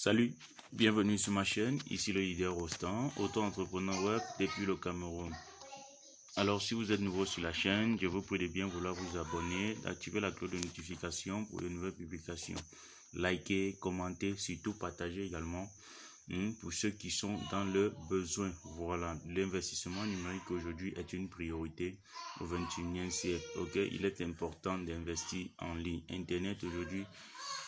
Salut, bienvenue sur ma chaîne, ici le leader Rostand, auto-entrepreneur web depuis le Cameroun. Alors si vous êtes nouveau sur la chaîne, je vous prie de bien vouloir vous abonner, d'activer la cloche de notification pour de nouvelles publications. Likez, commentez, surtout partagez également pour ceux qui sont dans le besoin. Voilà, l'investissement numérique aujourd'hui est une priorité au 21e siècle. Ok, il est important d'investir en ligne. Internet aujourd'hui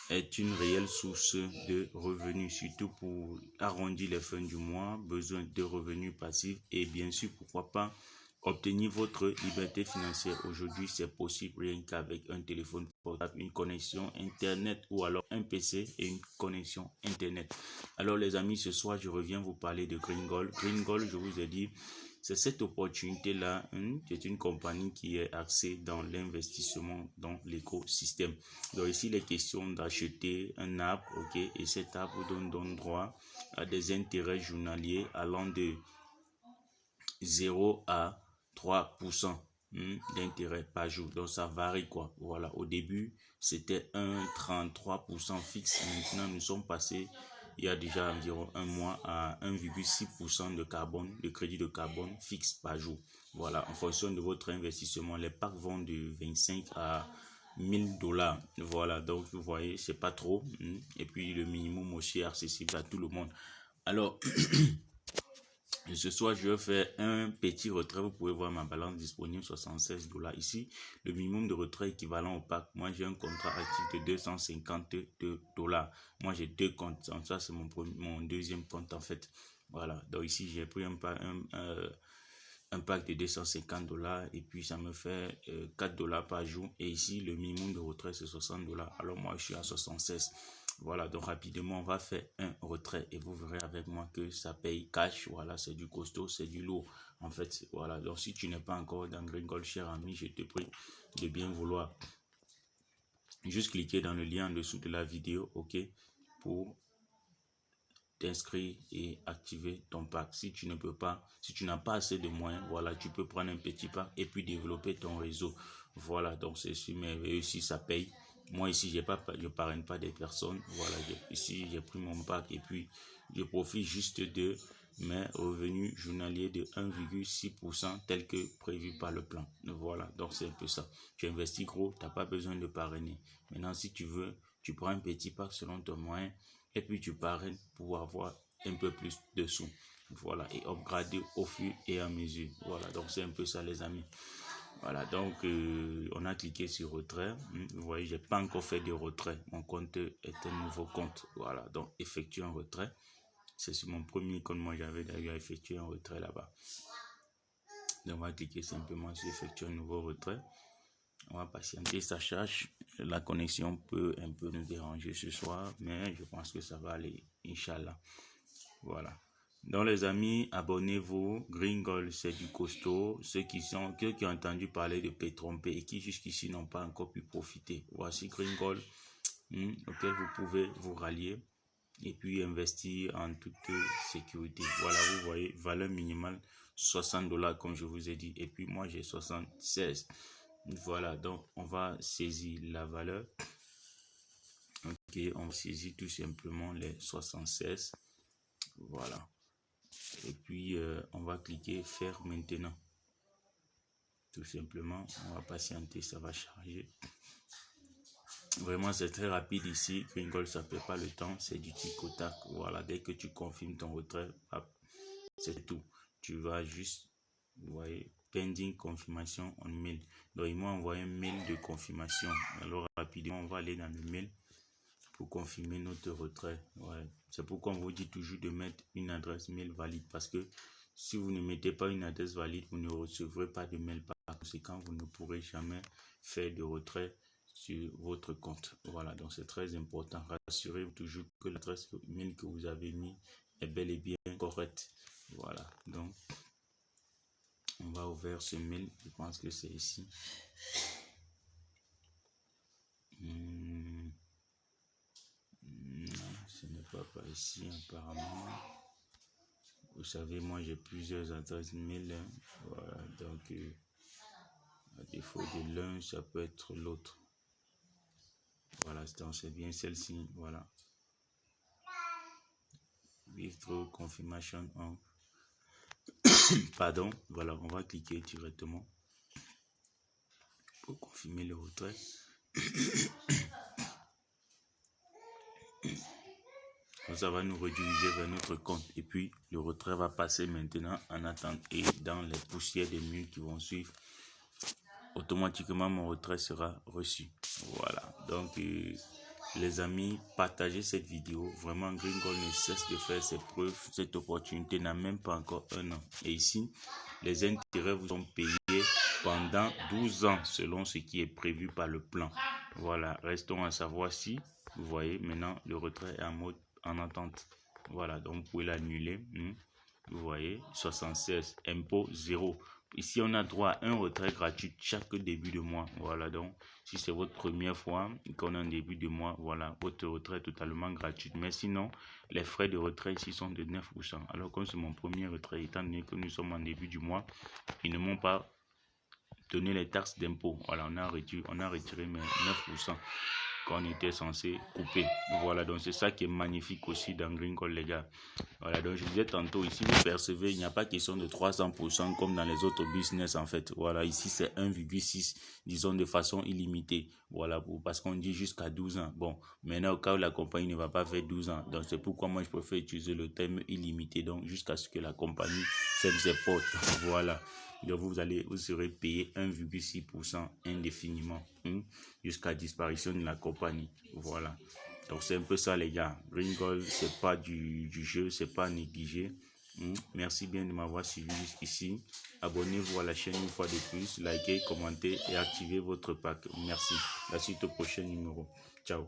est une réelle source de revenus, surtout pour arrondir les fins du mois, besoin de revenus passifs et bien sûr, pourquoi pas, obtenir votre liberté financière. Aujourd'hui, c'est possible rien qu'avec un téléphone portable, une connexion Internet ou alors un PC et une connexion Internet. Alors les amis, ce soir, je reviens vous parler de Green Gold. Green Gold, je vous ai dit, c'est cette opportunité-là, c'est une compagnie qui est axée dans l'investissement dans l'écosystème. Donc ici, il est question d'acheter un arbre, ok, et cet arbre vous donne droit à des intérêts journaliers allant de 0 à 3% d'intérêt par jour. Donc ça varie quoi. Voilà, au début, c'était un 33% fixe. Maintenant, nous sommes passés il y a déjà environ un mois à 1,6% de carbone, de crédit de carbone fixe par jour. Voilà, en fonction de votre investissement, les packs vont de 25 à 1000 dollars. Voilà, donc vous voyez, c'est pas trop. Et puis le minimum aussi est accessible à tout le monde. Alors, ce soir, je vais faire un petit retrait. Vous pouvez voir ma balance disponible, 76 dollars ici. Le minimum de retrait équivalent au pack. Moi, j'ai un contrat actif de 252 dollars. Moi, j'ai deux comptes. Donc, ça, c'est mon deuxième compte, en fait. Voilà. Donc, ici, j'ai pris un pack de 250 dollars et puis ça me fait 4 dollars par jour. Et ici, le minimum de retrait, c'est 60 dollars. Alors, moi, je suis à 76. Voilà, donc rapidement, on va faire un retrait et vous verrez avec moi que ça paye cash. Voilà, c'est du costaud, c'est du lourd. En fait, voilà, donc si tu n'es pas encore dans Green Gold, cher ami, je te prie de bien vouloir juste cliquer dans le lien en dessous de la vidéo, ok, pour t'inscrire et activer ton pack. Si tu ne peux pas, si tu n'as pas assez de moyens, voilà, tu peux prendre un petit pack et puis développer ton réseau. Voilà, donc c'est merveilleux si ça paye. Moi ici, je parraine pas des personnes. Voilà, ici j'ai pris mon pack et puis je profite juste de mes revenus journaliers de 1,6% tel que prévu par le plan. Voilà, donc c'est un peu ça. Tu investis gros, tu n'as pas besoin de parrainer. Maintenant, si tu veux, tu prends un petit pack selon ton moyen et puis tu parraines pour avoir un peu plus de sous. Voilà, et upgrader au fur et à mesure. Voilà, donc c'est un peu ça les amis. Voilà, donc on a cliqué sur retrait. Vous voyez, j'ai pas encore fait de retrait. Mon compte est un nouveau compte. Voilà, donc effectuer un retrait. C'est sur mon premier compte. Moi, j'avais d'ailleurs effectué un retrait là-bas. Donc, on va cliquer simplement sur effectuer un nouveau retrait. On va patienter, ça charge. La connexion peut un peu nous déranger ce soir, mais je pense que ça va aller, Inch'Allah. Voilà. Donc les amis, abonnez-vous. Green Gold, c'est du costaud. Ceux qui ont entendu parler de Pétrompe et qui jusqu'ici n'ont pas encore pu profiter. Voici Green Gold, auquel vous pouvez vous rallier et puis investir en toute sécurité. Voilà, vous voyez, valeur minimale 60 dollars comme je vous ai dit. Et puis moi j'ai 76. Voilà, donc on va saisir la valeur. Ok, on va saisir tout simplement les 76. Voilà. Et puis on va cliquer faire maintenant. Tout simplement, on va patienter, ça va charger. Vraiment, c'est très rapide ici. Green Gold, ça ne fait pas le temps, c'est du tic au tac. Voilà, dès que tu confirmes ton retrait, c'est tout. Tu vas juste, vous voyez, pending confirmation en mail. Donc, il m'a envoyé un mail de confirmation. Alors, rapidement, on va aller dans le mail pour confirmer notre retrait. Ouais. C'est pourquoi on vous dit toujours de mettre une adresse mail valide parce que si vous ne mettez pas une adresse valide, vous ne recevrez pas de mail. Par conséquent, vous ne pourrez jamais faire de retrait sur votre compte. Voilà, donc c'est très important. Rassurez-vous toujours que l'adresse mail que vous avez mis est bel et bien correcte. Voilà, donc on va ouvrir ce mail. Je pense que c'est ici. Non, ce n'est pas ici apparemment. Vous savez, moi j'ai plusieurs adresses mail. Voilà, donc à défaut de l'un, ça peut être l'autre. Voilà, c'est bien celle-ci. Voilà. Withdraw confirmation on. Pardon, voilà, on va cliquer directement pour confirmer le retrait. Donc, ça va nous rediriger vers notre compte et puis le retrait va passer maintenant en attente et dans les poussières des minutes qui vont suivre, automatiquement mon retrait sera reçu. Voilà, donc les amis, partagez cette vidéo. Vraiment, Green Gold ne cesse de faire ses preuves. Cette opportunité n'a même pas encore un an. Et ici, les intérêts vous sont payés pendant 12 ans selon ce qui est prévu par le plan. Voilà, restons à savoir si, vous voyez, maintenant le retrait est en mode en attente. Voilà, donc vous pouvez l'annuler. Vous voyez, 76, impôt 0. Ici, on a droit à un retrait gratuit chaque début de mois. Voilà, donc, si c'est votre première fois qu'on a un début de mois, voilà, votre retrait est totalement gratuit. Mais sinon, les frais de retrait ici sont de 9%. Alors, comme c'est mon premier retrait, étant donné que nous sommes en début du mois, ils ne m'ont pas donné les taxes d'impôt. Voilà, on a retiré mes 9% qu'on était censé couper. Voilà, donc c'est ça qui est magnifique aussi dans Green Gold, les gars. Voilà, donc je disais tantôt, ici vous percevez, il n'y a pas question de 300% comme dans les autres business en fait. Voilà, ici c'est 1,6, disons de façon illimitée. Voilà, parce qu'on dit jusqu'à 12 ans. Bon, maintenant au cas où la compagnie ne va pas faire 12 ans, donc c'est pourquoi moi je préfère utiliser le terme illimité, donc jusqu'à ce que la compagnie ferme ses portes. Voilà. Donc vous serez payé 1,6% indéfiniment jusqu'à disparition de la compagnie. Voilà. Donc c'est un peu ça les gars. Green Gold, c'est pas du jeu, c'est pas négligé. Merci bien de m'avoir suivi jusqu'ici. Abonnez-vous à la chaîne une fois de plus, likez, commentez et activez votre pack. Merci. La suite au prochain numéro. Ciao.